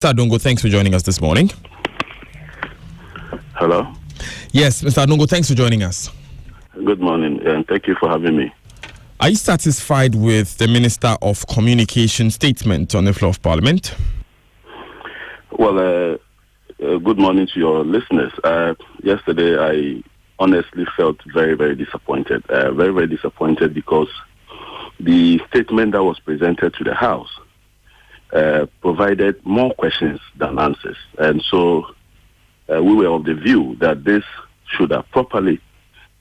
Mr. Adongo, thanks for joining us this morning. Hello? Yes, Mr. Adongo, thanks for joining us. Good morning, and thank you for having me. Are you satisfied with the Minister of Communication statement on the floor of Parliament? Well, good morning to your listeners. Yesterday, I honestly felt very, very disappointed. Very, very disappointed because the statement that was presented to the House provided more questions than answers. And so we were of the view that this should have properly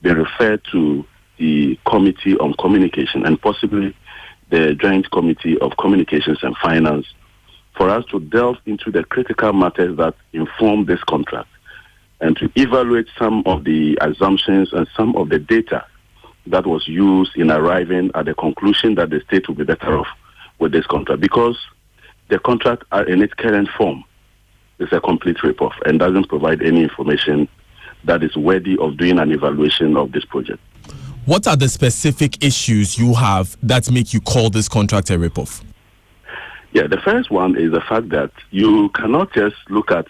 been referred to the Committee on Communication and possibly the Joint Committee of Communications and Finance for us to delve into the critical matters that inform this contract and to evaluate some of the assumptions and some of the data that was used in arriving at the conclusion that the state will be better off with this contract, because the contract in its current form is a complete rip-off and doesn't provide any information that is worthy of doing an evaluation of this project. What are the specific issues you have that make you call this contract a rip-off? Yeah, the first one is the fact that you cannot just look at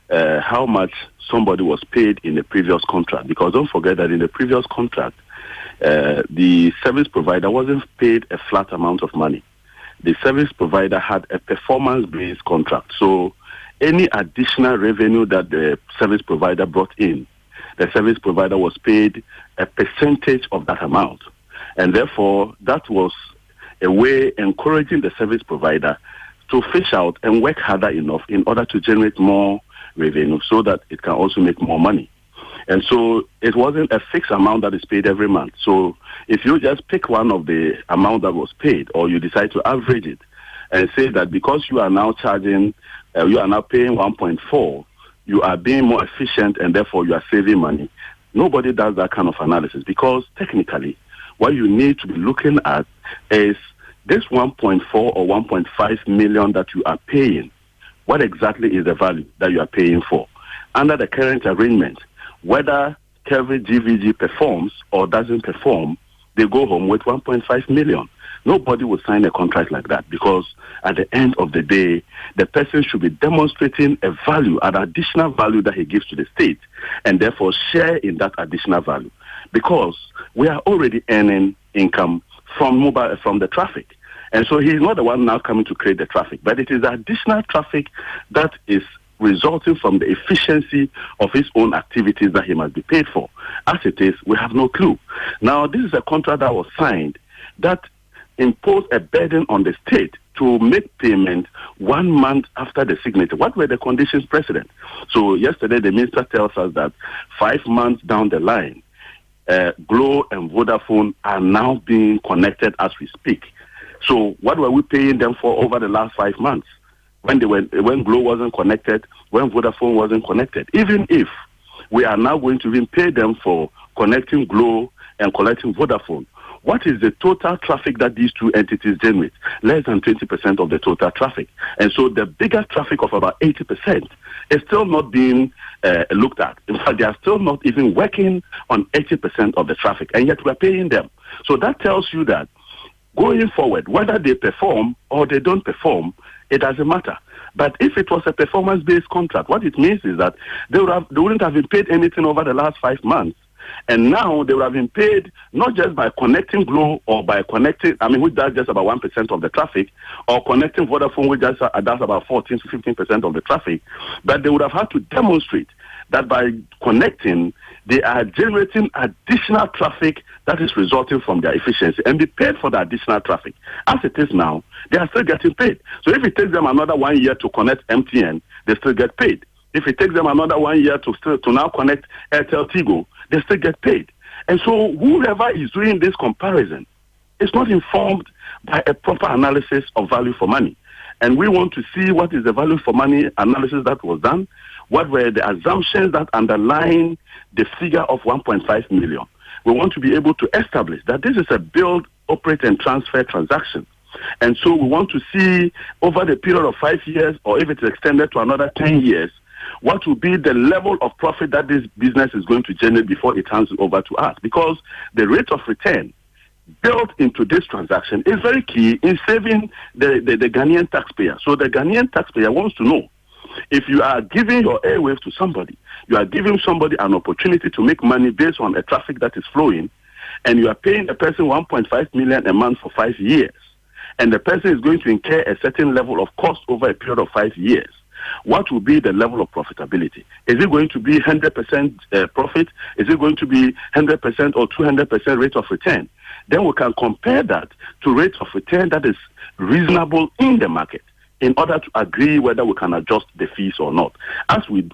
how much somebody was paid in the previous contract, because don't forget that in the previous contract, the service provider wasn't paid a flat amount of money. The service provider had a performance-based contract. So any additional revenue that the service provider brought in, the service provider was paid a percentage of that amount. And therefore, that was a way encouraging the service provider to fish out and work harder enough in order to generate more revenue so that it can also make more money. And so it wasn't a fixed amount that is paid every month. So if you just pick one of the amount that was paid, or you decide to average it and say that because you are now charging, you are now paying 1.4, you are being more efficient and therefore you are saving money. Nobody does that kind of analysis, because technically what you need to be looking at is this 1.4 or 1.5 million that you are paying. What exactly is the value that you are paying for? Under the current arrangement, whether Kelvin GVG performs or doesn't perform, they go home with 1.5 million. Nobody will sign a contract like that, because at the end of the day, the person should be demonstrating a value, an additional value that he gives to the state, and therefore share in that additional value. Because we are already earning income from the traffic. And so he's not the one now coming to create the traffic, but it is the additional traffic that is resulting from the efficiency of his own activities that he must be paid for. As it is, we have no clue. Now, this is a contract that was signed that imposed a burden on the state to make payment 1 month after the signature. What were the conditions precedent? So yesterday, the minister tells us that 5 months down the line, Glo and Vodafone are now being connected as we speak. So what were we paying them for over the last 5 months? When Glo wasn't connected, when Vodafone wasn't connected. Even if we are now going to even pay them for connecting Glo and connecting Vodafone, what is the total traffic that these two entities generate? Less than 20% of the total traffic. And so the bigger traffic of about 80% is still not being looked at. In fact, they are still not even working on 80% of the traffic, and yet we're paying them. So that tells you that going forward, whether they perform or they don't perform, it doesn't matter. But if it was a performance-based contract, what it means is that they wouldn't have been paid anything over the last 5 months. And now they would have been paid not just by connecting Glo or by connecting, which does just about 1% of the traffic, or connecting Vodafone, which does about 14 to 15% of the traffic, but they would have had to demonstrate that by connecting, they are generating additional traffic that is resulting from their efficiency and be paid for the additional traffic. As it is now, they are still getting paid. So if it takes them another 1 year to connect MTN, they still get paid. If it takes them another 1 year to now connect Airtel Tigo, they still get paid. And so whoever is doing this comparison is not informed by a proper analysis of value for money. And we want to see what is the value for money analysis that was done, what were the assumptions that underline the figure of 1.5 million. We want to be able to establish that this is a build, operate, and transfer transaction. And so we want to see over the period of 5 years, or if it's extended to another 10 years, what will be the level of profit that this business is going to generate before it hands over to us. Because the rate of return built into this transaction is very key in saving the Ghanaian taxpayer. So the Ghanaian taxpayer wants to know, if you are giving your airwaves to somebody, you are giving somebody an opportunity to make money based on a traffic that is flowing, and you are paying the person 1.5 million a month for 5 years, and the person is going to incur a certain level of cost over a period of 5 years. What will be the level of profitability? Is it going to be 100% profit? Is it going to be 100% or 200% rate of return? Then we can compare that to rate of return that is reasonable in the market in order to agree whether we can adjust the fees or not. As we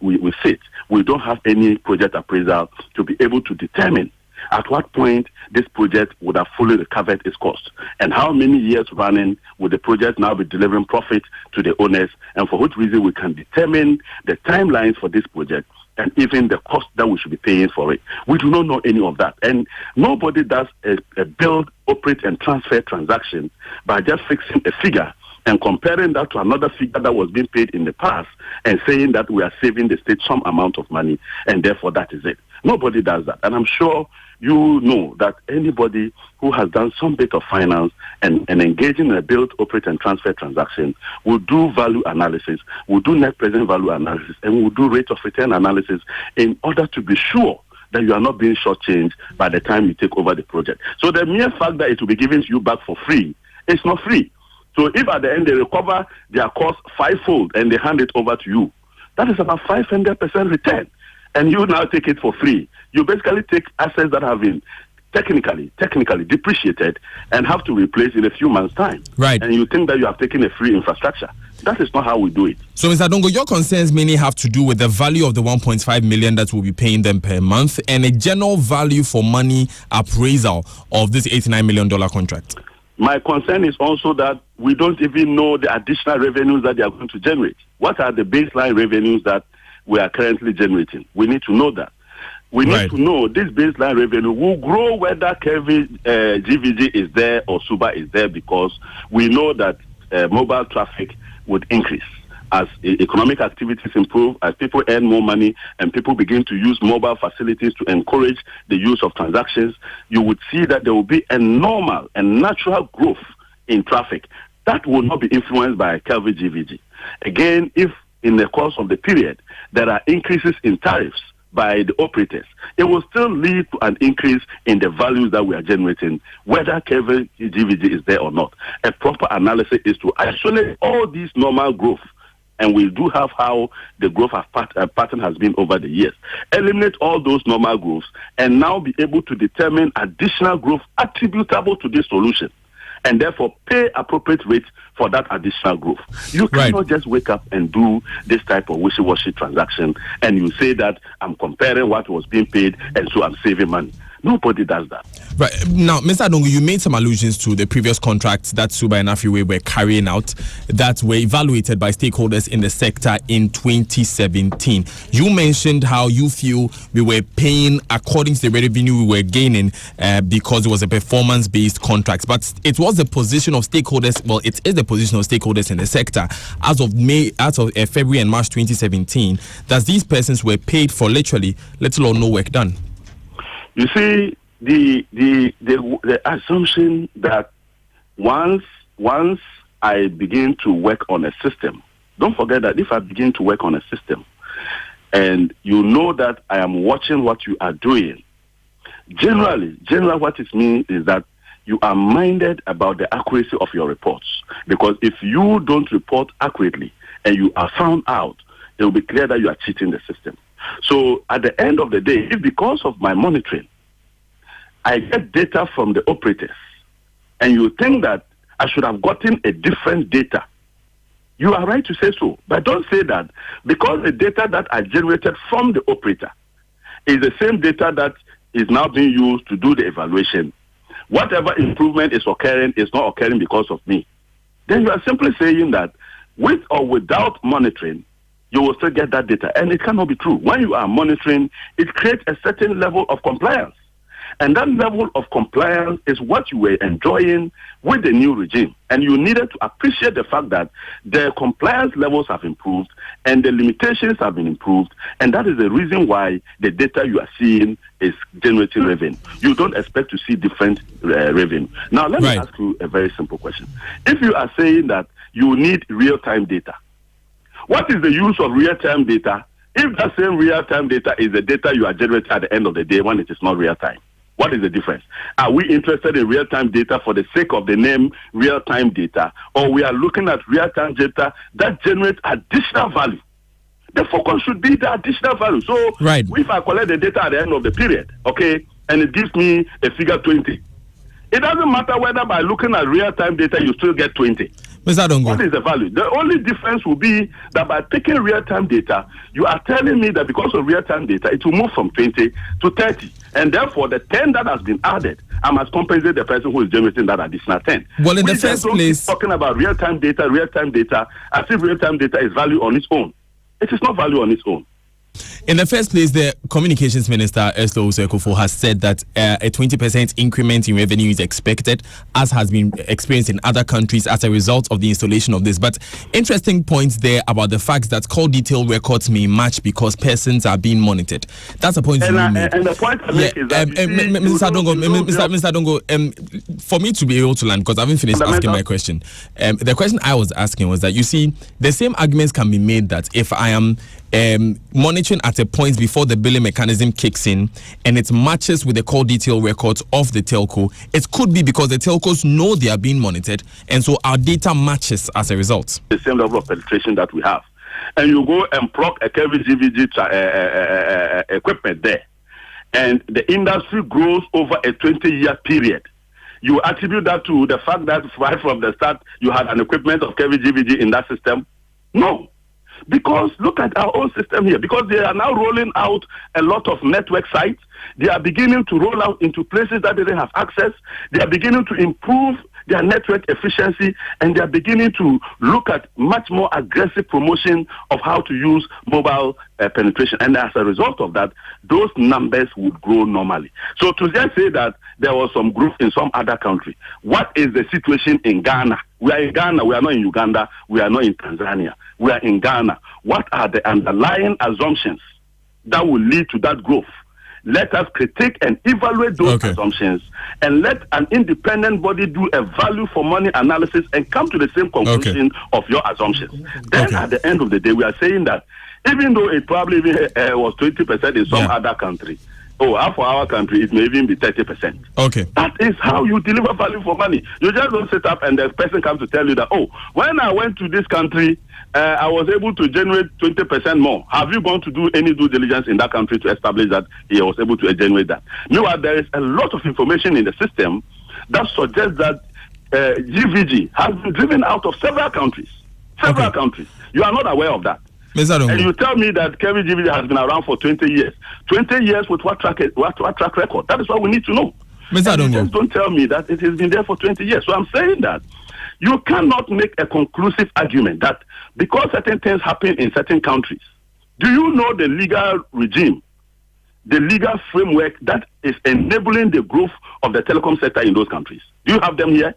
sit, we don't have any project appraisal to be able to determine at what point this project would have fully recovered its cost, and how many years running would the project now be delivering profit to the owners, and for which reason we can determine the timelines for this project and even the cost that we should be paying for it. We do not know any of that, and nobody does a build, operate, and transfer transaction by just fixing a figure and comparing that to another figure that was being paid in the past and saying that we are saving the state some amount of money and therefore that is it. Nobody does that. And I'm sure you know that anybody who has done some bit of finance and engaging in a build, operate, and transfer transaction will do value analysis, will do net present value analysis, and will do rate of return analysis in order to be sure that you are not being shortchanged by the time you take over the project. So the mere fact that it will be given to you back for free, it's not free. So if at the end they recover their cost fivefold and they hand it over to you, that is about 500% return. And you now take it for free. You basically take assets that have been technically depreciated and have to replace in a few months' time. Right. And you think that you have taken a free infrastructure. That is not how we do it. So, Mr. Adongo, your concerns mainly have to do with the value of the 1.5 million that we'll be paying them per month and a general value for money appraisal of this $89 million contract. My concern is also that we don't even know the additional revenues that they are going to generate. What are the baseline revenues that we are currently generating? We need to know that. We need to know this baseline revenue will grow whether GVG is there or Suba is there, because we know that mobile traffic would increase. As economic activities improve, as people earn more money and people begin to use mobile facilities to encourage the use of transactions, you would see that there will be a normal and natural growth in traffic that will not be influenced by GVG. Again, if in the course of the period there are increases in tariffs by the operators, it will still lead to an increase in the values that we are generating, whether GVG is there or not. A proper analysis is to isolate all these normal growth, and we do have how the growth pattern has been over the years. Eliminate all those normal growths and now be able to determine additional growth attributable to this solution, and therefore pay appropriate rates for that additional growth. You cannot just wake up and do this type of wishy-washy transaction and you say that I'm comparing what was being paid and so I'm saving money. Nobody does that. Right. Now, Mr. Adongo, you made some allusions to the previous contracts that Suba and Afiwe were carrying out that were evaluated by stakeholders in the sector in 2017. You mentioned how you feel we were paying according to the revenue we were gaining because it was a performance-based contract. But it was the position of stakeholders, well, it is the position of stakeholders in the sector as of February and March 2017, that these persons were paid for literally little or no work done. You see, the assumption that once I begin to work on a system, don't forget that if I begin to work on a system and you know that I am watching what you are doing, generally what it means is that you are minded about the accuracy of your reports. Because if you don't report accurately and you are found out, it will be clear that you are cheating the system. So at the end of the day, if because of my monitoring, I get data from the operators, and you think that I should have gotten a different data, you are right to say so. But don't say that because the data that I generated from the operator is the same data that is now being used to do the evaluation. Whatever improvement is not occurring because of me. Then you are simply saying that with or without monitoring, you will still get that data. And it cannot be true. When you are monitoring, it creates a certain level of compliance. And that level of compliance is what you were enjoying with the new regime. And you needed to appreciate the fact that the compliance levels have improved and the limitations have been improved. And that is the reason why the data you are seeing is generating revenue. You don't expect to see different revenue. Now, let me ask you a very simple question. If you are saying that you need real-time data, what is the use of real-time data if that same real-time data is the data you are generating at the end of the day when it is not real-time? What is the difference? Are we interested in real-time data for the sake of the name real-time data, or we are looking at real-time data that generates additional value? The focus should be the additional value. So if I collect the data at the end of the period, okay, and it gives me a figure 20, it doesn't matter whether by looking at real-time data you still get 20. Mr. Adongo. What is the value? The only difference will be that by taking real-time data, you are telling me that because of real-time data, it will move from 20 to 30. And therefore, the 10 that has been added, I must compensate the person who is generating that additional 10. Well, in the first place, talking about real-time data, as if real-time data is value on its own. It is not value on its own. In the first place, the Communications Minister, Esther Osei-Kuffour, has said that a 20% increment in revenue is expected, as has been experienced in other countries as a result of the installation of this. But interesting points there about the fact that call detail records may match because persons are being monitored. That's a point you made. And the point I make is that Mr. Adongo, for me to be able to land, because I haven't finished asking my question. The question I was asking was that, you see, the same arguments can be made that if I am monitoring at a point before the billing mechanism kicks in and it matches with the call detail records of the telco, it could be because the telcos know they are being monitored, and so our data matches as a result. The same level of penetration that we have. And you go and proc a KVGVG equipment there, and the industry grows over a 20-year period. You attribute that to the fact that right from the start you had an equipment of KVGVG in that system? No. Because look at our own system here. Because they are now rolling out a lot of network sites. They are beginning to roll out into places that they didn't have access. They are beginning to improve their network efficiency, and they are beginning to look at much more aggressive promotion of how to use mobile penetration. And as a result of that, those numbers would grow normally. So to just say that there was some growth in some other country, what is the situation in Ghana? We are in Ghana. We are not in Uganda. We are not in Tanzania. We are in Ghana. What are the underlying assumptions that will lead to that growth? Let us critique and evaluate those assumptions, and let an independent body do a value for money analysis and come to the same conclusion of your assumptions. Then at the end of the day, we are saying that even though it probably was 20% in some other country, for our country, it may even be 30%. That is how you deliver value for money. You just don't sit up and the person comes to tell you that, when I went to this country, I was able to generate 20% more. Have you gone to do any due diligence in that country to establish that he was able to generate that? Meanwhile, there is a lot of information in the system that suggests that GVG has been driven out of several countries. Several countries. You are not aware of that. And you tell me that Kevin GVG has been around for 20 years. 20 years with what track record? That is what we need to know. Mr. Adongo, just don't tell me that it has been there for 20 years. So I'm saying that you cannot make a conclusive argument that because certain things happen in certain countries, do you know the legal regime, the legal framework that is enabling the growth of the telecom sector in those countries? Do you have them here?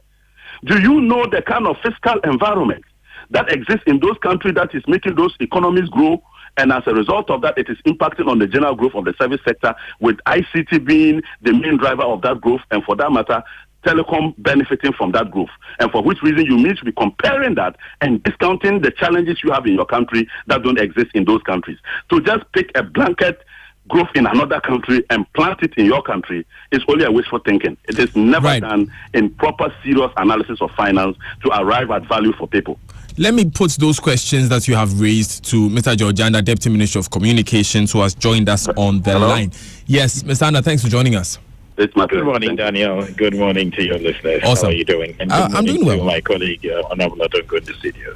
Do you know the kind of fiscal environment that exists in those countries that is making those economies grow? And as a result of that, it is impacting on the general growth of the service sector, with ICT being the main driver of that growth, and for that matter, telecom benefiting from that growth. And for which reason you need to be comparing that and discounting the challenges you have in your country that don't exist in those countries. To just pick a blanket growth in another country and plant it in your country is only a wishful thinking. It is never done in proper, serious analysis of finance to arrive at value for people. Let me put those questions that you have raised to Mr. Georgiana, Deputy Minister of Communications, who has joined us on the line. Yes, Mr. Anna, thanks for joining us. It's my Good morning, Daniel. Good morning to your listeners. Awesome. How are you doing? And I'm doing well. To my colleague, Honorable Adongo in the studio.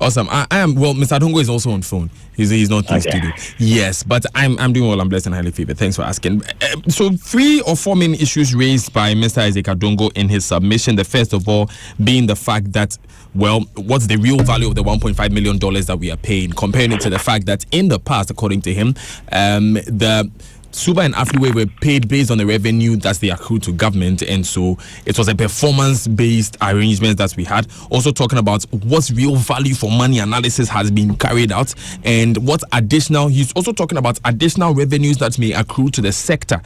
Awesome. I am. Well, Mr. Adongo is also on phone. He's not in the studio. Yes, but I'm doing well. I'm blessed and highly favored. Thanks for asking. So 3 or 4 main issues raised by Mr. Isaac Adongo in his submission. The first of all being the fact that, well, what's the real value of the $1.5 million that we are paying, comparing it to the fact that in the past, according to him, the Suba and Afriway were paid based on the revenue that they accrued to government, and so it was a performance-based arrangement that we had. Also talking about what real value for money analysis has been carried out, and what additional. He's also talking about additional revenues that may accrue to the sector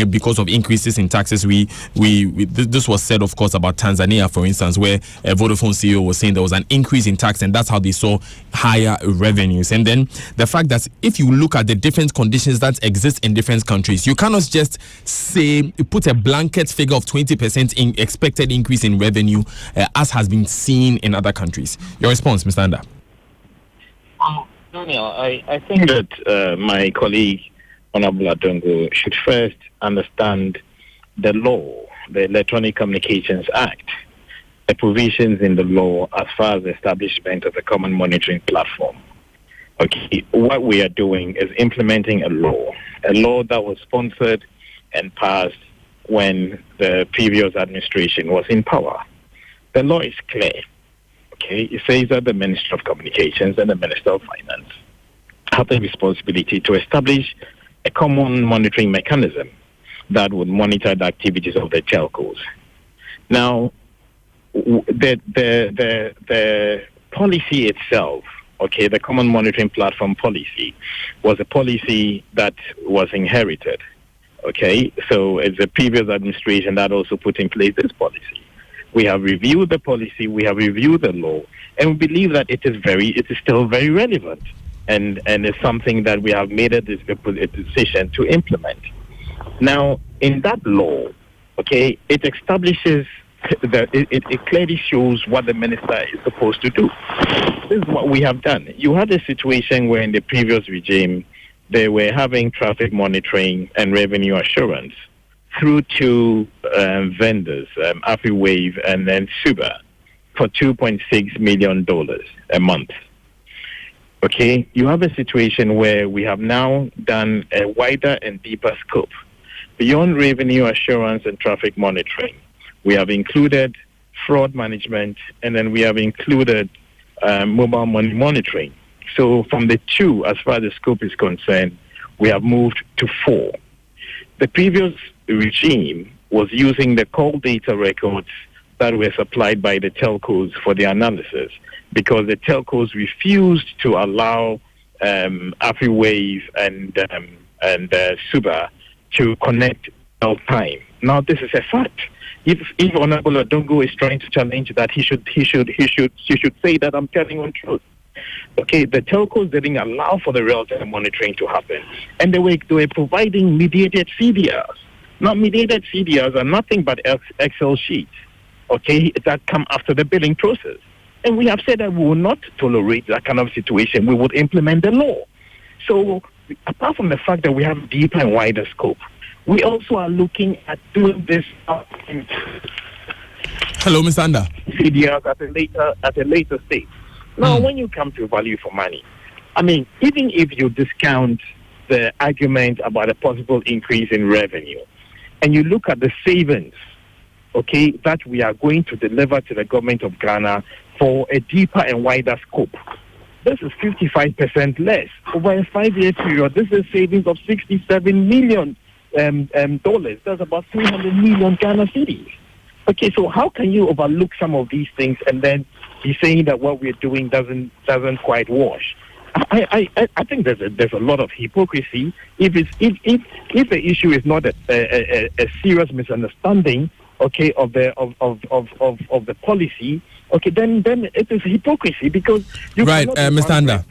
because of increases in taxes. This was said, of course, about Tanzania, for instance, where Vodafone CEO was saying there was an increase in tax, and that's how they saw higher revenues. And then the fact that if you look at the different conditions that exist in different countries, you cannot just say put a blanket figure of 20% in expected increase in revenue as has been seen in other countries. Your response, Mr. Anda? Daniel, I think that my colleague Honorable Adongo should first understand the law, the Electronic Communications Act, the provisions in the law as far as the establishment of a common monitoring platform. Okay, what we are doing is implementing a law that was sponsored and passed when the previous administration was in power. The law is clear. Okay, it says that the Minister of Communications and the Minister of Finance have the responsibility to establish a common monitoring mechanism that would monitor the activities of the telcos. Now, the policy itself, okay, the common monitoring platform policy, was a policy that was inherited. Okay, so it's the previous administration that also put in place this policy. We have reviewed the policy, we have reviewed the law, and we believe that it is still very relevant, and it's something that we have made a decision to implement. Now, in that law, okay, it establishes that it clearly shows what the minister is supposed to do. This is what we have done. You had a situation where in the previous regime, they were having traffic monitoring and revenue assurance through two vendors, AfriWave and then Suba, for $2.6 million a month. Okay, you have a situation where we have now done a wider and deeper scope. Beyond revenue assurance and traffic monitoring, we have included fraud management, and then we have included mobile money monitoring. So from the two, as far as the scope is concerned, we have moved to 4. The previous regime was using the call data records that were supplied by the telcos for the analysis, because the telcos refused to allow AfriWave and Suba to connect all time. Now, this is a fact. If Honorable Adongo is trying to challenge that, he should say that I'm telling the truth. Okay, the telcos didn't allow for the real-time monitoring to happen, and they were providing mediated CDRs. Now, mediated CDRs are nothing but Excel sheets, okay, that come after the billing process. And we have said that we will not tolerate that kind of situation. We would implement the law. So, apart from the fact that we have deeper and wider scope, we also are looking at doing this. Hello, Mr. Anda. CDRs at a later stage. Now, when you come to value for money, I mean, even if you discount the argument about a possible increase in revenue, and you look at the savings, okay, that we are going to deliver to the government of Ghana for a deeper and wider scope, this is 55% less. Over a 5-year period, this is savings of $67 million. That's about 300 million Ghana cedis. Okay, so how can you overlook some of these things and then be saying that what we're doing doesn't quite wash? I think there's a lot of hypocrisy. If the issue is not a serious misunderstanding, okay, of the policy, okay, then it is hypocrisy, because you right, Mr. Anda.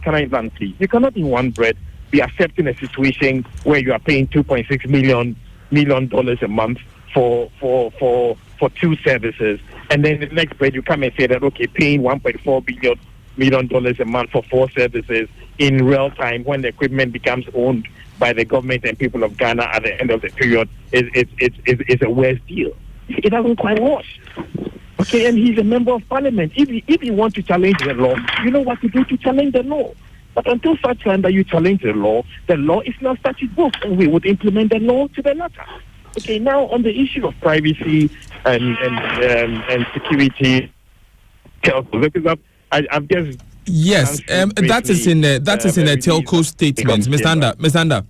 Can I land, please? You cannot in one breath be accepting a situation where you are paying $2.6 million a month for 2 services, and then the next breath you come and say that, okay, paying $1.4 million a month for 4 services in real time when the equipment becomes owned by the government and people of Ghana at the end of the period is a worse deal. It doesn't quite wash. Okay, and he's a member of parliament. If you want to challenge the law, you know what to do to challenge the law. But until such time that you challenge the law is not statute book, and we would implement the law to the letter. Okay, now on the issue of privacy and security, because I've just yes, that is in the telco statement, Mr. Anda.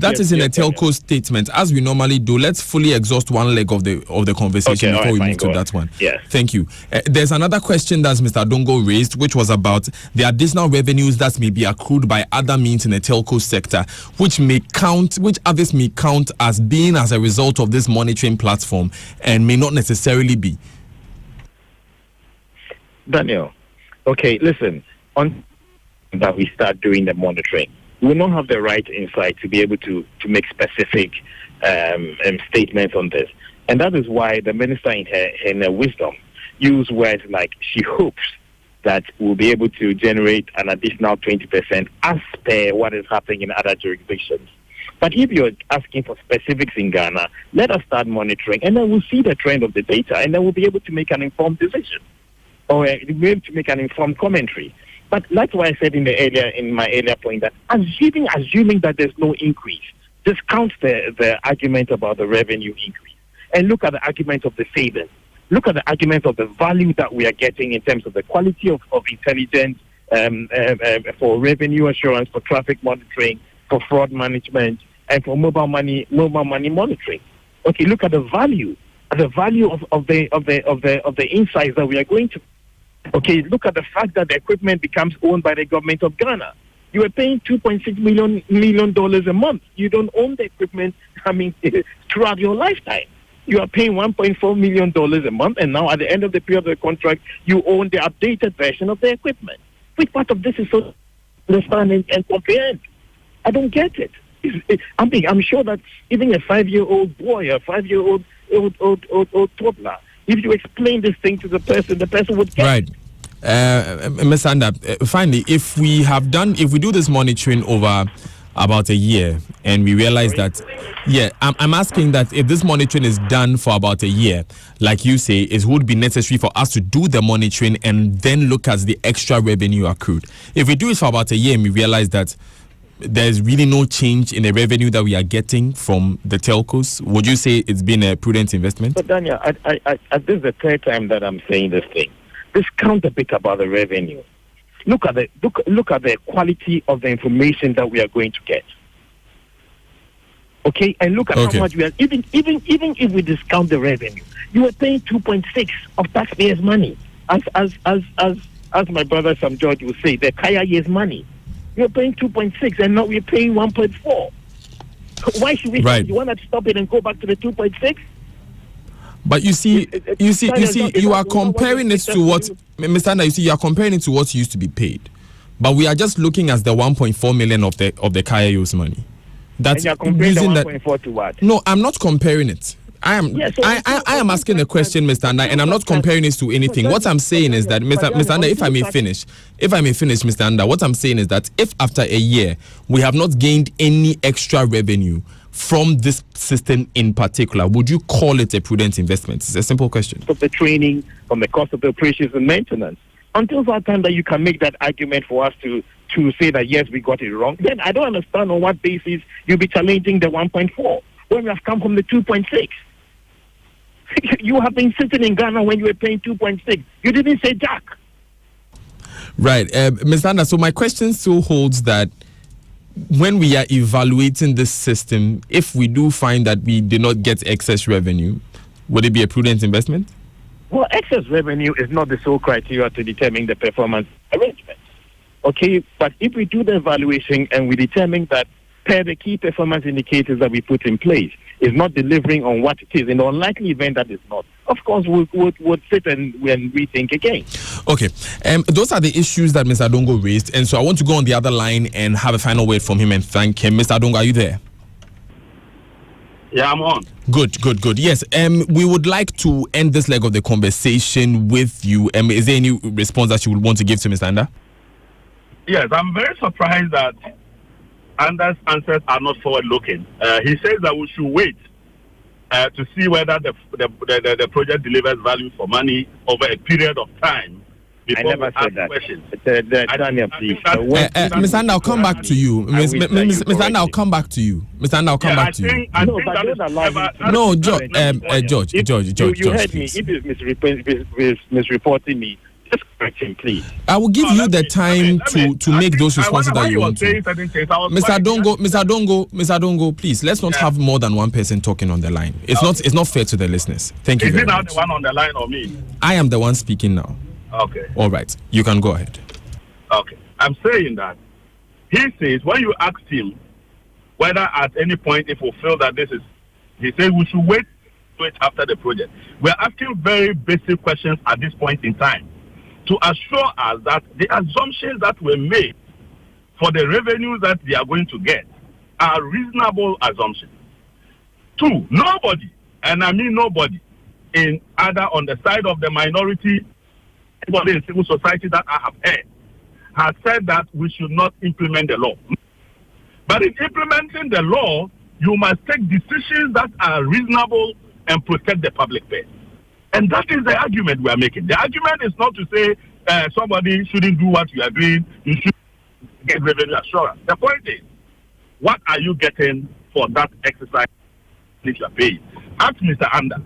That is in a telco statement, as we normally do. Let's fully exhaust one leg of the conversation before we move to that one. Yes. Thank you. There's another question that Mr. Adongo raised, which was about the additional revenues that may be accrued by other means in the telco sector, which others may count as being as a result of this monitoring platform and may not necessarily be. Daniel, okay, listen, on that we start doing the monitoring, we will not have the right insight to be able to make specific statements on this. And that is why the minister in her wisdom used words like she hopes that we'll be able to generate an additional 20% as per what is happening in other jurisdictions. But if you're asking for specifics in Ghana, let us start monitoring, and then we'll see the trend of the data, and then we'll be able to make an informed decision, or we'll be able to make an informed commentary. But that's why I said in my earlier point that assuming that there's no increase, discount the argument about the revenue increase, and look at the argument of the savings. Look at the argument of the value that we are getting in terms of the quality of intelligence for revenue assurance, for traffic monitoring, for fraud management, and for mobile money monitoring. Okay, look at the value of the insights that we are going to. Okay, look at the fact that the equipment becomes owned by the government of Ghana. You are paying $2.6 million a month. You don't own the equipment, throughout your lifetime. You are paying $1.4 million a month, and now at the end of the period of the contract, you own the updated version of the equipment. Which part of this is so understand and comprehend? I don't get it. I'm sure that even a 5-year-old boy, a 5-year-old toddler, if you explain this thing to the person would get right. Ms. Anda, finally, if we do this monitoring over about a year and we realize that, I'm asking that if this monitoring is done for about a year, like you say, it would be necessary for us to do the monitoring and then look at the extra revenue accrued. If we do it for about a year and we realize that there's really no change in the revenue that we are getting from the telcos, would you say it's been a prudent investment? But Daniel, this is the third time that I'm saying this thing. Discount a bit about the revenue. Look at the quality of the information that we are going to get. Okay, and look at how much we are. Even if we discount the revenue, you are paying 2.6 of taxpayers' money. As my brother Sam George will say, the Kaya year's money. You're paying 2.6, and now we're paying 1.4. Why should we? Right. You want to stop it and go back to the 2.6? But you are comparing it to what, Mr. Anda, you are comparing it to what used to be paid. But we are just looking at the 1.4 million of the KIO's money. That's and you're comparing the 1.4 to what? No, I'm not comparing it. I am asking a question, Mr. Anda, and I'm not comparing this to anything. What I'm saying is that, Mr. Anda, if I may finish, Mr. Anda, what I'm saying is that if after a year we have not gained any extra revenue from this system in particular, would you call it a prudent investment? It's a simple question. Of the training, from the cost of the operations and maintenance, until that time that you can make that argument for us to say that yes, we got it wrong, then I don't understand on what basis you'll be challenging the 1.4 when we have come from the 2.6. You have been sitting in Ghana when you were paying 2.6. You didn't say jack. Right. Ms. Anda, so my question still holds that when we are evaluating this system, if we do find that we did not get excess revenue, would it be a prudent investment? Well, excess revenue is not the sole criteria to determine the performance arrangement. Okay, but if we do the evaluation and we determine that per the key performance indicators that we put in place is not delivering on what it is, in the unlikely event that it's not, of course, we'll sit and rethink again. Okay. Those are the issues that Mr. Adongo raised, and so I want to go on the other line and have a final word from him and thank him. Mr. Adongo, are you there? Yeah, I'm on. Good. Yes, we would like to end this leg of the conversation with you. Is there any response that you would want to give to Mr. Anda? Yes, I'm very surprised that Anda's answers are not forward-looking. He says that we should wait to see whether the project delivers value for money over a period of time. I never said that. Daniel, please. Mr. Anda, I'll come back to you. Mr. Anda, I'll come back to you. Mr. Anda, I'll come back to you. George. You heard me. If it's misreporting me, Just correct him, please. I will give you the time to make those responses that you want to. Mr. Adongo, please, let's not have more than one person talking on the line. It's not fair to the listeners. Thank you very much. Is it now the one on the line or me? I am the one speaking now. Okay. All right. You can go ahead. Okay. I'm saying that he says when you asked him whether at any point if we feel that this is, he said we should wait after the project. We're asking very basic questions at this point in time to assure us that the assumptions that were made for the revenues that they are going to get are reasonable assumptions. Two, nobody, and I mean nobody, in either on the side of the minority, anybody in civil society that I have heard, has said that we should not implement the law. But in implementing the law, you must take decisions that are reasonable and protect the public purse. And that is the argument we are making. The argument is not to say somebody shouldn't do what you are doing, you should get revenue assurance. The point is, what are you getting for that exercise that you are paying? Ask Mr. Anda.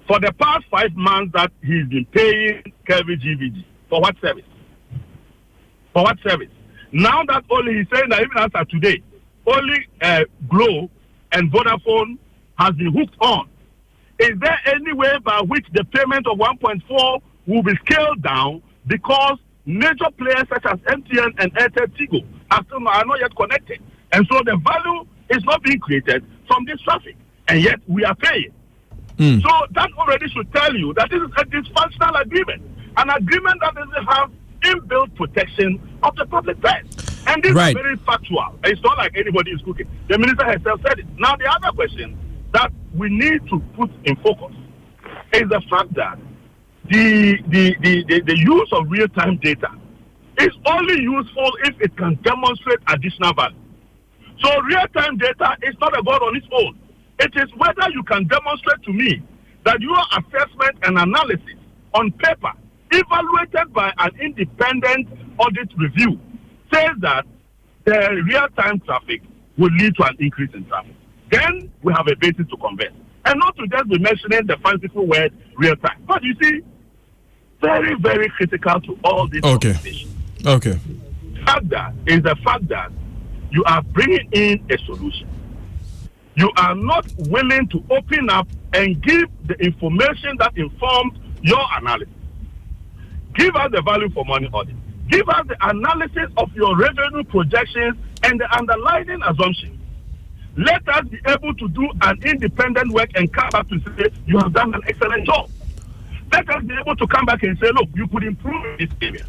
For the past 5 months that he's been paying KVGVG, for what service? For what service? Now that only he's saying that even after today, only Glo and Vodafone has been hooked on. Is there any way by which the payment of 1.4 will be scaled down because major players such as MTN and Airtel Tigo are not yet connected? And so the value is not being created from this traffic, and yet we are paying. So that already should tell you that this is a dysfunctional agreement, an agreement that doesn't have inbuilt protection of the public purse. And this is very factual. It's not like anybody is cooking. The minister herself said it. Now the other question that we need to put in focus is the fact that the use of real-time data is only useful if it can demonstrate additional value. So real-time data is not a god on its own. It is whether you can demonstrate to me that your assessment and analysis on paper, evaluated by an independent audit review, says that the real-time traffic will lead to an increase in traffic. Then we have a basis to converse. And not to just be mentioning the fanciful word real-time. But you see, very, very critical to all this conversation. Okay. The fact that you are bringing in a solution. You are not willing to open up and give the information that informs your analysis. Give us the value for money audit. Give us the analysis of your revenue projections and the underlying assumptions. Let us be able to do an independent work and come back to say, you have done an excellent job. Let us be able to come back and say, look, you could improve this area.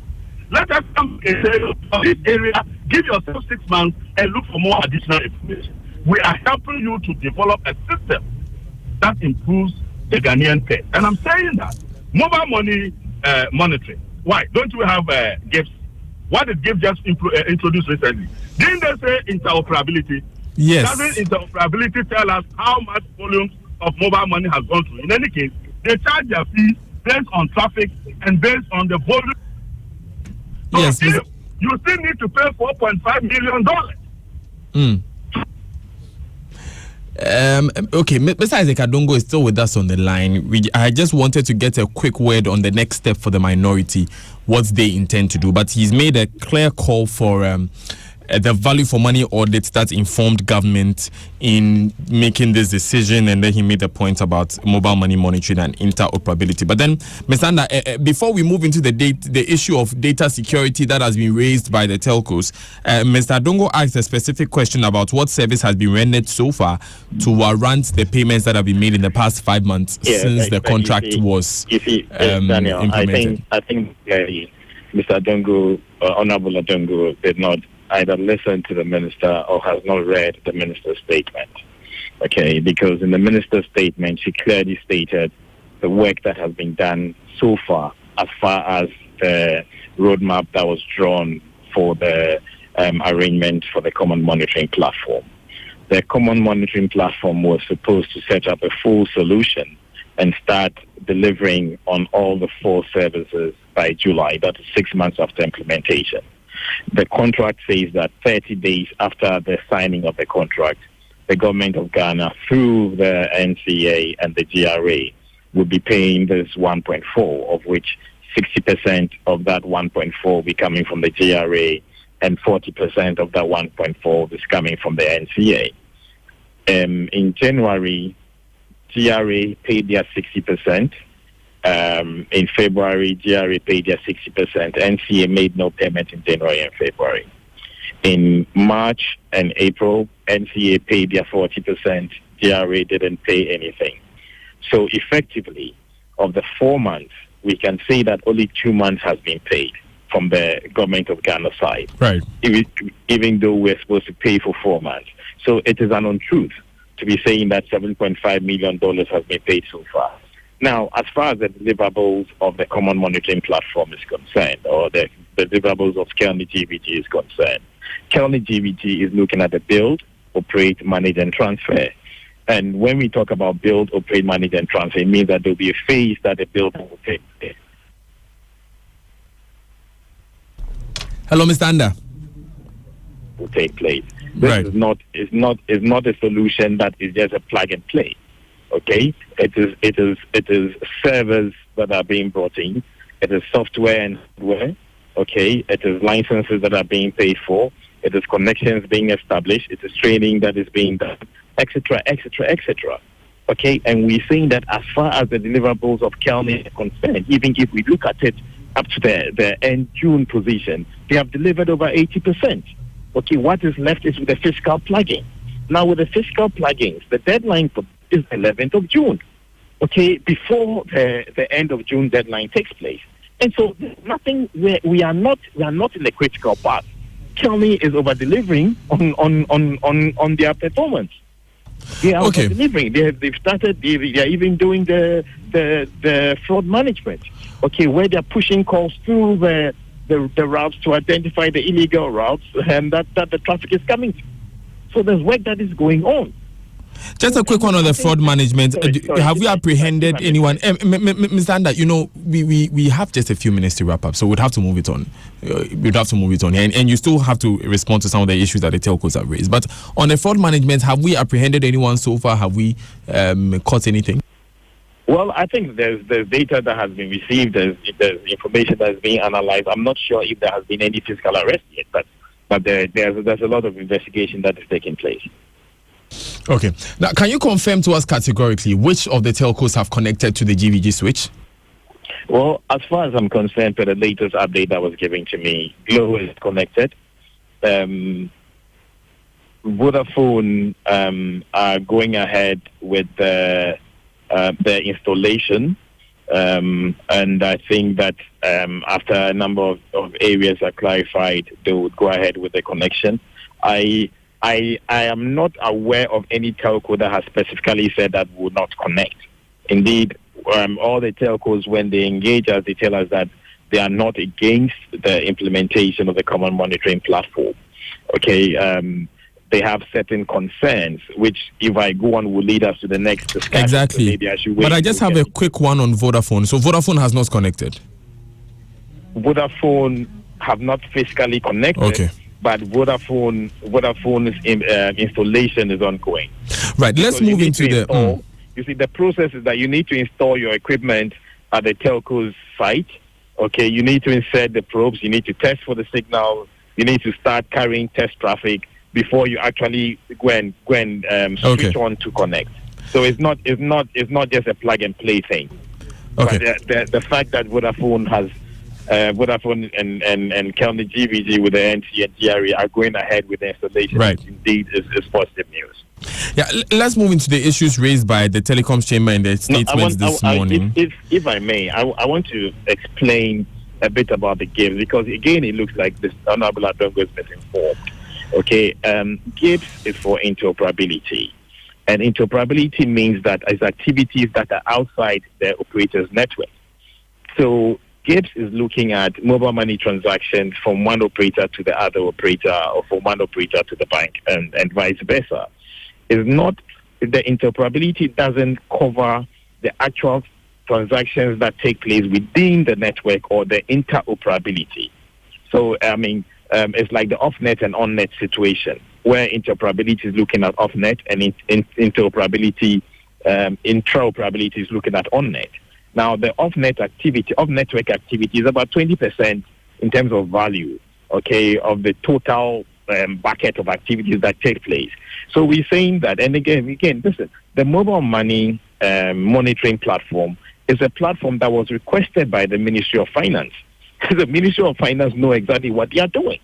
Let us come and say, look, for this area, give yourself 6 months and look for more additional information. We are helping you to develop a system that improves the Ghanaian pay. And I'm saying that mobile money monitoring. Why? Don't we have GIFs? What did GIF just introduce recently? Didn't they say interoperability? Yes. Doesn't interoperability tell us how much volumes of mobile money has gone through? In any case, they charge their fees based on traffic and based on the volume. So yes. You still need to pay $4.5 million. Okay, Mr. Isaac Adongo is still with us on the line. I just wanted to get a quick word on the next step for the minority, what they intend to do. But he's made a clear call for the value for money audit that informed government in making this decision, and then he made a point about mobile money monitoring and interoperability. But then, Mr. Anda, before we move into the issue of data security that has been raised by the telcos, Mr. Adongo asked a specific question about what service has been rendered so far to warrant the payments that have been made in the past 5 months since the contract was Daniel, implemented. I think Mr. Adongo, Honorable Adongo, did not either listen to the minister or has not read the minister's statement. Okay, because in the minister's statement, she clearly stated the work that has been done so far as the roadmap that was drawn for the arrangement for the common monitoring platform. The common monitoring platform was supposed to set up a full solution and start delivering on all the 4 services by July. That is 6 months after implementation. The contract says that 30 days after the signing of the contract, the government of Ghana, through the NCA and the GRA, will be paying this 1.4, of which 60% of that 1.4 will be coming from the GRA, and 40% of that 1.4 is coming from the NCA. In January, GRA paid their 60%. In February, GRA paid their 60%. NCA made no payment in January and February. In March and April, NCA paid their 40%. GRA didn't pay anything. So effectively, of the 4 months, we can say that only 2 months has been paid from the government of Ghana side. Right. Even though we're supposed to pay for 4 months. So it is an untruth to be saying that $7.5 million has been paid so far. Now, as far as the deliverables of the Common Monitoring Platform is concerned, or the deliverables of Kelny GVG is concerned, Kelny GVG is looking at the build, operate, manage, and transfer. And when we talk about build, operate, manage, and transfer, it means that there will be a phase that the build will take place. Hello, Mr. Anda. Will take place. This is not a solution that is just a plug and play. Okay, it is servers that are being brought in. It is software and hardware. Okay, it is licenses that are being paid for. It is connections being established. It is training that is being done, etc., etc., etc. Okay, and we're saying that as far as the deliverables of Kelny are concerned, even if we look at it up to the end June position, they have delivered over 80%. Okay, what is left is with the fiscal plugin. Now, with the fiscal plugins, the deadline for is the 11th of June. Okay, before the end of June deadline takes place, and so nothing. We are not in the critical path. Kelny is over delivering on their performance. They are over delivering. They've started. They are even doing the fraud management. Okay, where they are pushing calls through the routes to identify the illegal routes and that the traffic is coming to. So there's work that is going on. Just a quick one on the fraud management. Have we apprehended anyone? Mr. Anda, we have just a few minutes to wrap up, so we'd have to move it on. And you still have to respond to some of the issues that the telcos have raised. But on the fraud management, have we apprehended anyone so far? Have we caught anything? Well, I think there's data that has been received. There's information that is being analyzed. I'm not sure if there has been any physical arrest yet, but there's a lot of investigation that is taking place. Okay. Now, can you confirm to us categorically which of the telcos have connected to the GVG switch? Well, as far as I'm concerned, for the latest update that was given to me, Glow is connected. Vodafone are going ahead with the installation, and I think that after a number of areas are clarified, they would go ahead with the connection. I am not aware of any telco that has specifically said that will not connect. Indeed, all the telcos, when they engage us, they tell us that they are not against the implementation of the Common Monitoring Platform. Okay, they have certain concerns, which, if I go on, will lead us to the next discussion. Exactly. So maybe I should wait. But I just have a quick one on Vodafone. So Vodafone has not connected. Vodafone have not physically connected. Okay. But Vodafone's installation is ongoing. Right. Let's move into the. You see, the process is that you need to install your equipment at the telco's site. Okay. You need to insert the probes. You need to test for the signal. You need to start carrying test traffic before you actually go and switch on to connect. So it's not just a plug and play thing. Okay. But the fact that Vodafone has. Vodafone and Kelny GVG with the NC and GRE are going ahead with the installation. Right. Indeed, is positive news. Yeah, let's move into the issues raised by the Telecoms Chamber in their statements this morning. If I may, I want to explain a bit about the GIBS, because again, it looks like this Honorable Adongo is misinformed. Okay, GIBS is for interoperability. And interoperability means that it's activities that are outside the operator's network. So GIBS is looking at mobile money transactions from one operator to the other operator, or from one operator to the bank, and vice versa. It's not, the interoperability doesn't cover the actual transactions that take place within the network or the interoperability. So, it's like the off-net and on-net situation, where interoperability is looking at off-net and interoperability, intraoperability is looking at on-net. Now, the off-network activity is about 20% in terms of value, okay, of the total bucket of activities that take place. So we're saying that, and again, listen, the mobile money monitoring platform is a platform that was requested by the Ministry of Finance. The Ministry of Finance know exactly what they are doing.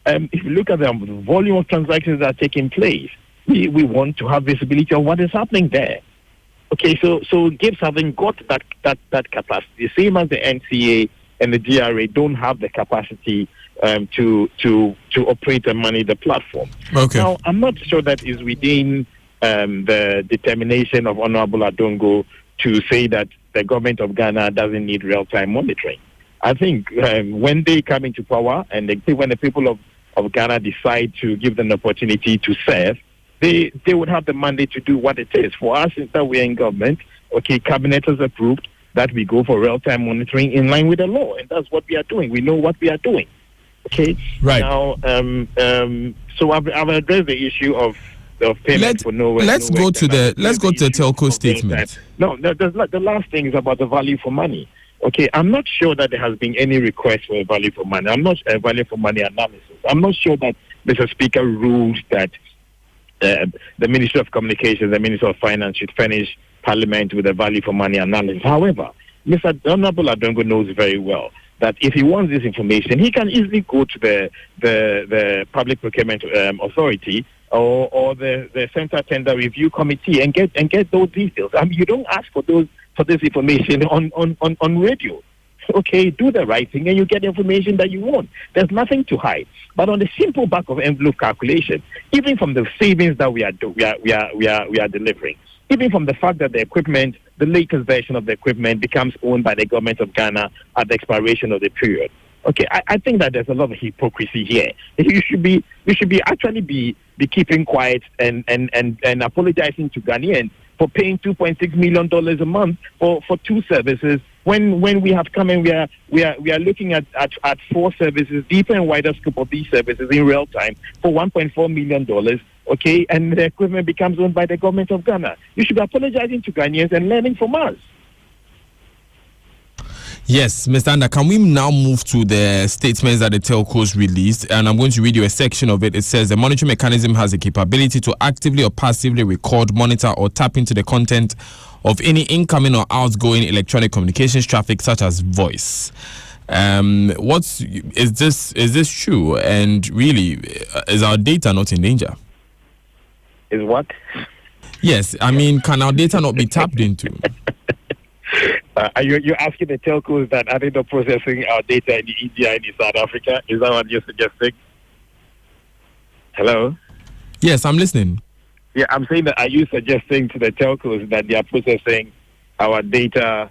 If you look at the volume of transactions that are taking place, we want to have visibility of what is happening there. Okay, so GIBS haven't got that capacity. Same as the NCA and the DRA don't have the capacity to operate and manage the platform. Okay. Now, I'm not sure that is within the determination of Honorable Adongo to say that the government of Ghana doesn't need real-time monitoring. I think when they come into power and when the people of Ghana decide to give them the opportunity to serve, they would have the mandate to do what it is. For us, since that we're in government, okay, Cabinet has approved that we go for real-time monitoring in line with the law, and that's what we are doing. We know what we are doing. Okay? Right. Now, so I've addressed the issue of payment for nowhere. Let's go to the telco statement. No, the last thing is about the value for money. Okay, I'm not sure that there has been any request for a value for money. I'm not a value for money analysis. I'm not sure that Mr. Speaker ruled that the Ministry of Communications, the Ministry of Finance should furnish Parliament with a value for money analysis. However, Mr. Honorable Adongo knows very well that if he wants this information, he can easily go to the Public Procurement Authority or the Central Tender Review Committee and get those details. I mean, you don't ask for this information on radio. Okay, do the right thing and you get the information that you want. There's nothing to hide. But on the simple back of envelope calculation, even from the savings that we are delivering, even from the fact that the equipment, the latest version of the equipment becomes owned by the government of Ghana at the expiration of the period. Okay, I think that there's a lot of hypocrisy here. You should be keeping quiet and apologizing to Ghanaians for paying $2.6 million a month for two services when we have come and we are looking at 4 services, deeper and wider scope of these services in real time for $1.4 million. Okay, and the equipment becomes owned by the government of Ghana. You should be apologizing to Ghanaians and learning from us. Yes, Mr. Anda, can we now move to the statements that the telcos released? And I'm going to read you a section of it. It says the monitoring mechanism has the capability to actively or passively record, monitor, or tap into the content of any incoming or outgoing electronic communications traffic, such as voice. Is this true? And really, is our data not in danger? Is what? Yes, I mean, can our data not be tapped into? You're asking the telcos that are they not processing our data in India and in South Africa? Is that what you're suggesting? Hello? Yes, I'm listening. Yeah, I'm saying that are you suggesting to the telcos that they are processing our data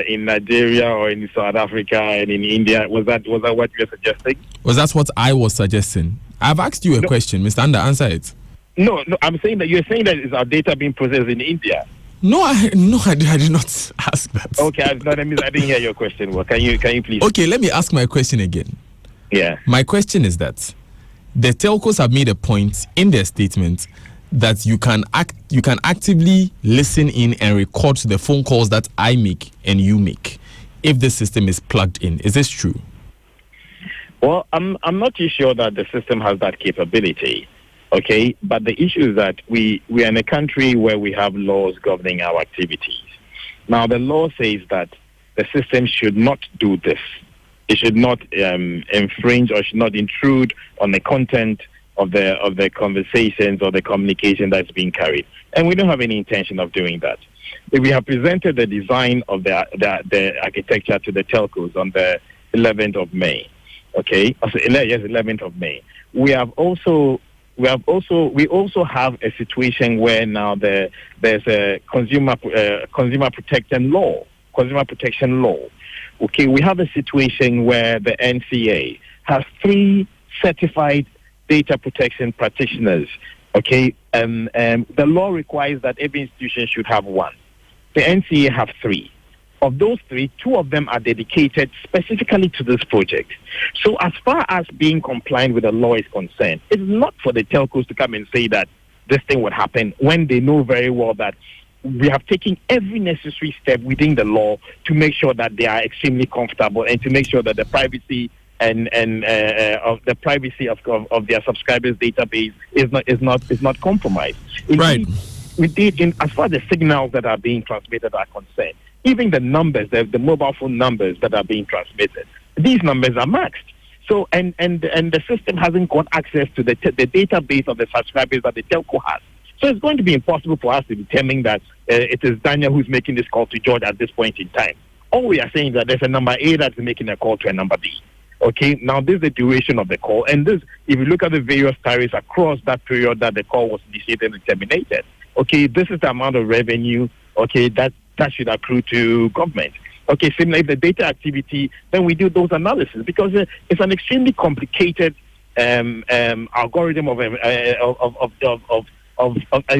in Nigeria or in South Africa and in India? Was that what you're suggesting? Was that what I was suggesting? I've asked you a question, Mr. Anda, answer it. No, I'm saying that you're saying that is our data being processed in India. No, I did not ask that. Okay, I didn't hear your question. Well, can you please? Okay, let me ask my question again. Yeah. My question is that the telcos have made a point in their statement that you can actively listen in and record the phone calls that I make and you make if the system is plugged in. Is this true? Well, I'm not too sure that the system has that capability. Okay, but the issue is that we are in a country where we have laws governing our activities. Now, the law says that the system should not do this. It should not infringe or should not intrude on the content of the conversations or the communication that's being carried. And we don't have any intention of doing that. We have presented the design of the architecture to the telcos on the 11th of May. Okay, yes, 11th of May. We also have a situation where now there's a consumer protection law. Okay, we have a situation where the NCA has 3 certified data protection practitioners. Okay, the law requires that every institution should have 1. The NCA have 3. Of those 3, 2 of them are dedicated specifically to this project. So as far as being compliant with the law is concerned, it's not for the telcos to come and say that this thing would happen when they know very well that we have taken every necessary step within the law to make sure that they are extremely comfortable and to make sure that the privacy and of the privacy of their subscribers' database is not compromised. Right. Indeed, as far as the signals that are being transmitted are concerned, even the numbers, the mobile phone numbers that are being transmitted, these numbers are maxed. So and the system hasn't got access to the database of the subscribers that the telco has. So it's going to be impossible for us to determine that it is Daniel who's making this call to George at this point in time. All we are saying is that there's a number A that's making a call to a number B. Okay, now this is the duration of the call. And this, if you look at the various tariffs across that period that the call was initiated and terminated, okay, this is the amount of revenue, okay, that should accrue to government. Okay, similarly, if the data activity, then we do those analysis because it's an extremely complicated algorithm of a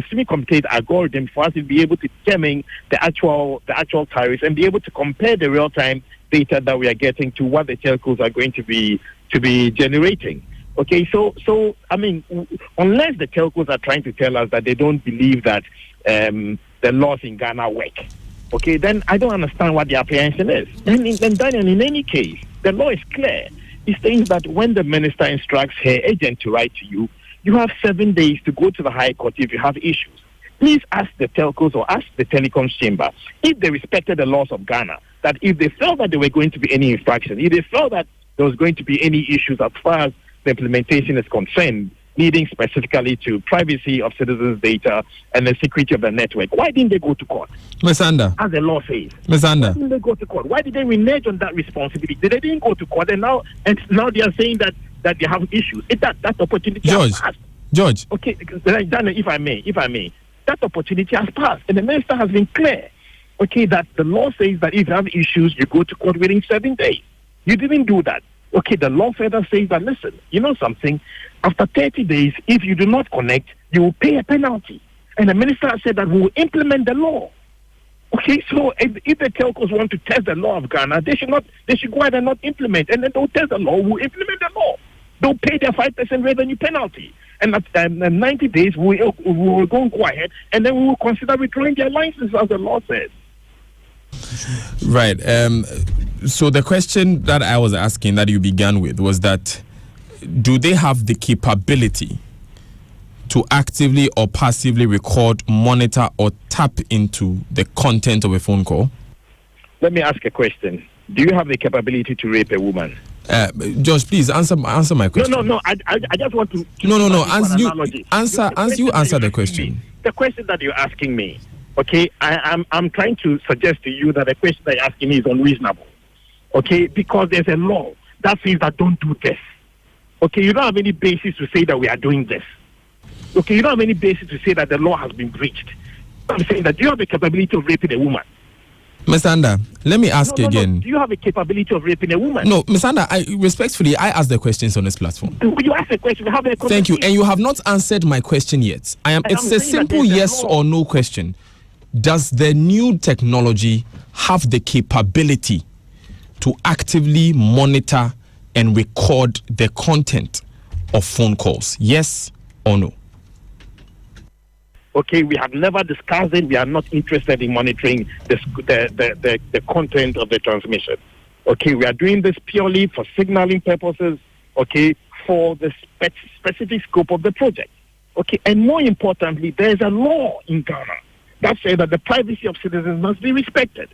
semi-complicated algorithm for us to be able to determine the actual tariffs and be able to compare the real-time data that we are getting to what the telcos are going to be generating. Okay, so I mean, unless the telcos are trying to tell us that they don't believe that the laws in Ghana work, okay, then I don't understand what the apprehension is. And in any case, the law is clear. It states that when the minister instructs her agent to write to you, you have 7 days to go to the High Court if you have issues. Please ask the telcos or ask the telecoms chamber if they respected the laws of Ghana, that if they felt that there were going to be any infraction, if they felt that there was going to be any issues as far as the implementation is concerned, leading specifically to privacy of citizens' data and the security of the network, why didn't they go to court? Ms. Anda. As the law says. Ms. Anda. Why didn't they go to court? Why did they renege on that responsibility? They didn't go to court, and now they are saying that they have issues. That opportunity has passed. George. Okay, Daniel, if I may, that opportunity has passed, and the minister has been clear. Okay, that the law says that if you have issues, you go to court within 7 days. You didn't do that. Okay, the law further says that, listen, you know something? After 30 days, if you do not connect, you will pay a penalty. And the minister has said that we will implement the law. Okay, so if the telcos want to test the law of Ghana, they should go ahead and not implement. And then they'll test the law, we'll implement the law. They'll pay their 5% revenue penalty. And at 90 days, we will go ahead, and then we will consider withdrawing their license, as the law says. Right. So the question that I was asking, that you began with, was that do they have the capability to actively or passively record, monitor, or tap into the content of a phone call? Let me ask a question. Do you have the capability to rape a woman? George, please answer my question. No. I just want to. No. Answer the question. The question that you're asking me. Okay, I'm trying to suggest to you that the question that you're asking me is unreasonable. Okay, because there's a law that says that don't do this. Okay, you don't have any basis to say that we are doing this. Okay, you don't have any basis to say that the law has been breached. I'm saying that do you have the capability of raping a woman? Mr. Anda, let me ask again. Do you have a capability of raping a woman? No, Mr. Anda, I ask the questions on this platform. You ask the question. Thank you, and you have not answered my question yet. It's a simple yes or no question. Does the new technology have the capability to actively monitor and record the content of phone calls? Yes or no? Okay, we have never discussed it. We are not interested in monitoring the content of the transmission. Okay, we are doing this purely for signaling purposes, okay, for the specific scope of the project. Okay, and more importantly, there is a law in Ghana that says that the privacy of citizens must be respected.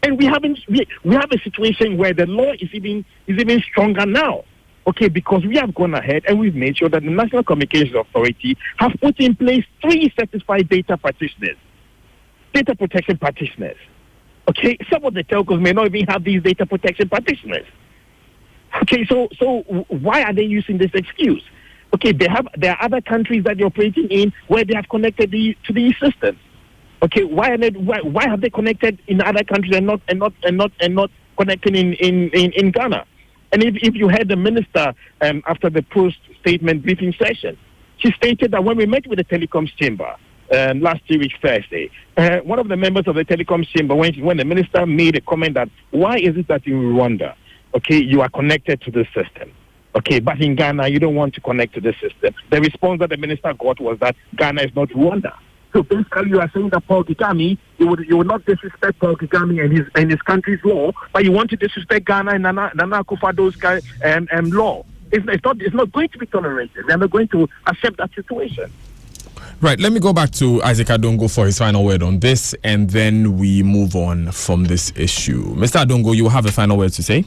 And we have a situation where the law is even stronger now. Okay, because we have gone ahead and we've made sure that the National Communications Authority have put in place 3 certified data practitioners, data protection practitioners. Okay, some of the telcos may not even have these data protection practitioners. Okay, so why are they using this excuse? Okay, there are other countries that they're operating in where they have connected to these systems. Okay, why have they connected in other countries and not connecting in Ghana? And if you heard the minister after the post-statement briefing session, she stated that when we met with the telecoms chamber last week Thursday, one of the members of the telecoms chamber, when the minister made a comment that why is it that in Rwanda, okay, you are connected to the system, okay, but in Ghana you don't want to connect to the system. The response that the minister got was that Ghana is not Rwanda. So basically, you are saying that Paul Kagame, you would not disrespect Paul Kagame and his country's law, but you want to disrespect Ghana and Nana Akufo-Addo's law. It's not going to be tolerated. They're not going to accept that situation. Right, let me go back to Isaac Adongo for his final word on this, and then we move on from this issue. Mr. Adongo, you have a final word to say?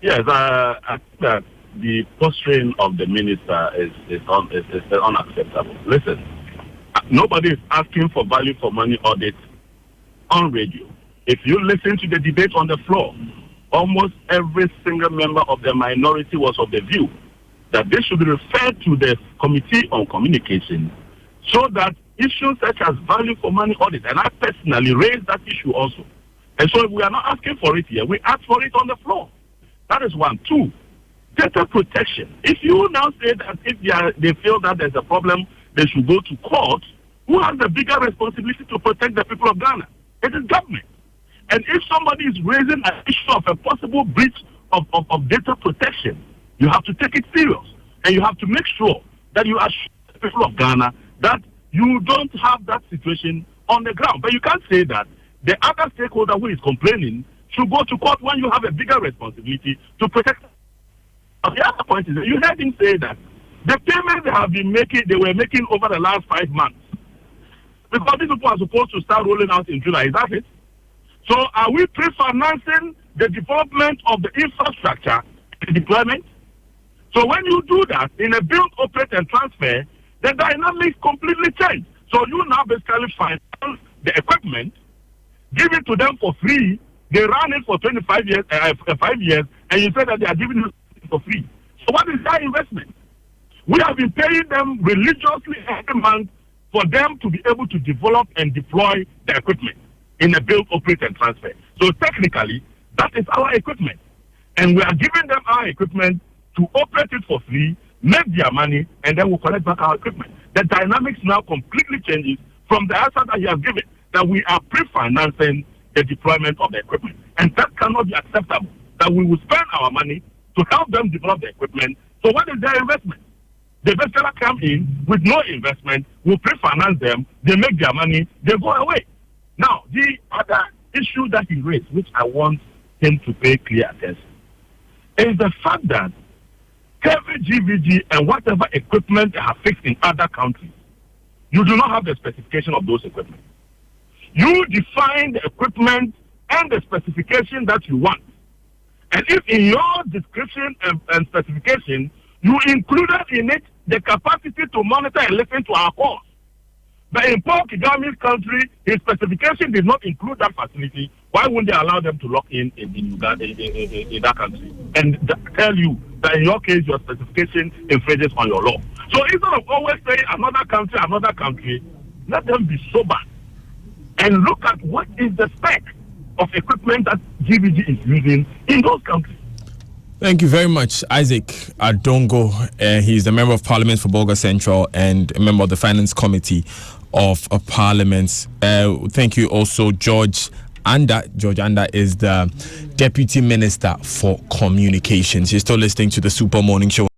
Yes, I think that the posturing of the minister is unacceptable. Listen, nobody is asking for value for money audit on radio. If you listen to the debate on the floor, almost every single member of the minority was of the view that they should be referred to the Committee on Communication so that issues such as value for money audit, and I personally raised that issue also. And so we are not asking for it here. We ask for it on the floor. That is one. Two, data protection. If you now say that if they feel that there's a problem, they should go to court, who has the bigger responsibility to protect the people of Ghana? It is government. And if somebody is raising an issue of a possible breach of data protection, you have to take it serious. And you have to make sure that you assure the people of Ghana that you don't have that situation on the ground. But you can't say that the other stakeholder who is complaining should go to court when you have a bigger responsibility to protect them. The other point is that you heard him say that the payments they were making over the last 5 months, because these people are supposed to start rolling out in July. Is that it? So are we pre-financing the development of the infrastructure and deployment? So when you do that in a build, operate, and transfer, the dynamics completely change. So you now basically finance the equipment, give it to them for free. They run it for 5 years, and you say that they are giving it for free. So what is that investment? We have been paying them religiously every month for them to be able to develop and deploy the equipment in a build, operate, and transfer. So technically, that is our equipment. And we are giving them our equipment to operate it for free, make their money, and then we'll collect back our equipment. The dynamics now completely changes from the answer that he has given, that we are pre-financing the deployment of the equipment. And that cannot be acceptable, that we will spend our money to help them develop the equipment. So what is their investment? The basically come in with no investment, we pre-finance them, they make their money, they go away. Now, the other issue that he raised, which I want him to pay clear attention, is the fact that every GVG and whatever equipment they have fixed in other countries, you do not have the specification of those equipment. You define the equipment and the specification that you want. And if in your description and specification, you included in it the capacity to monitor and listen to our calls. But in Paul Kagame's country, his specification did not include that facility. Why wouldn't they allow them to lock in that country? And tell you that in your case, your specification infringes on your law. So instead of always saying another country, let them be sober and look at what is the spec of equipment that GVG is using in those countries. Thank you very much, Isaac Adongo. He's the Member of Parliament for Bolga Central and a member of the Finance Committee of Parliament. Thank you also, George Anda. George Anda is the Deputy Minister for Communications. You're still listening to the Super Morning Show.